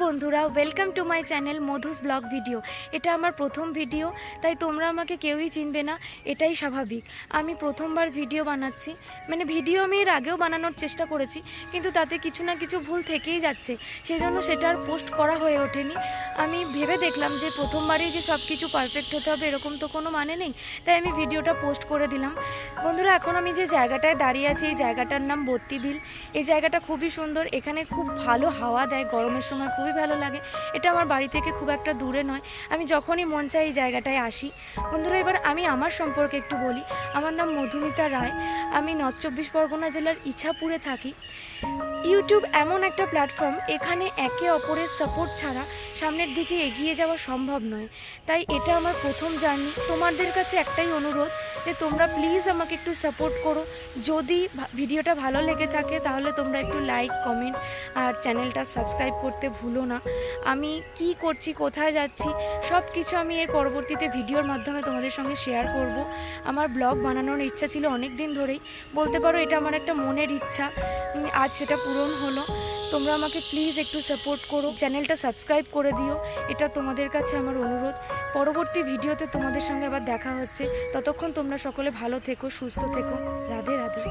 বন্ধুরা, welcome to my channel Madhu's blog video. এটা আমার প্রথম ভিডিও, তাই তোমরা আমাকে কেউই চিনবে না, এটাই স্বাভাবিক। আমি প্রথমবার ভিডিও বানাচ্ছি, মানে ভিডিও আমি এর আগেও বানানোর চেষ্টা করেছি, কিন্তু তাতে কিছু না কিছু ভুল থেকেই যাচ্ছে, সেই জন্য সেটা আর পোস্ট করা হয়ে ওঠেনি। আমি ভেবে দেখলাম যে প্রথমবারেই যে সব কিছু পারফেক্ট হতে হবে এরকম তো কোনো মানে নেই, তাই আমি ভিডিওটা পোস্ট করে দিলাম। বন্ধুরা, এখন আমি যে জায়গাটায় দাঁড়িয়ে আছি এই জায়গাটার নাম বত্তিবিল। এই জায়গাটা খুবই সুন্দর, এখানে খুব ভালো হাওয়া দেয়, গরমের সময় খুবই ভালো লাগে। এটা আমার বাড়ি থেকে খুব একটা দূরে নয়, আমি যখনই মন চাই এই জায়গাটায় আসি। বন্ধুরা, এবার আমি আমার সম্পর্কে একটু বলি। আমার নাম মধুমিতা রায়, আমি নর্থ চব্বিশ পরগনা জেলার ইছাপুরে থাকি। ইউটিউব এমন একটা প্ল্যাটফর্ম, এখানে একে অপরের সাপোর্ট ছাড়া সামনের দিকে এগিয়ে যাওয়া সম্ভব নয়। তাই এটা আমার প্রথম জার্নি। তোমাদের কাছে একটাই অনুরোধ যে তোমরা প্লিজ আমাকে একটু সাপোর্ট করো। যদি ভিডিওটা ভালো লেগে থাকে তাহলে তোমরা একটু লাইক, কমেন্ট আর চ্যানেলটা সাবস্ক্রাইব করতে ভুলো না। আমি কি করছি, কোথায় যাচ্ছি, সব কিছু আমি এর পরবর্তীতে ভিডিওর মাধ্যমে তোমাদের সঙ্গে শেয়ার করব। আমার ব্লগ বানানোর ইচ্ছা ছিল অনেক দিন ধরেই, বলতে পারো এটা আমার একটা মনের ইচ্ছা, আজ সেটা পূরণ হলো। তোমরা আমাকে প্লিজ একটু সাপোর্ট করো, চ্যানেলটা সাবস্ক্রাইব করে দিও, এটা তোমাদের কাছে আমার অনুরোধ। পরবর্তী ভিডিওতে তোমাদের সঙ্গে আবার দেখা হচ্ছে, ততক্ষণ তোমরা সকলে ভালো থেকো, সুস্থ থেকো। রাধে রাধে।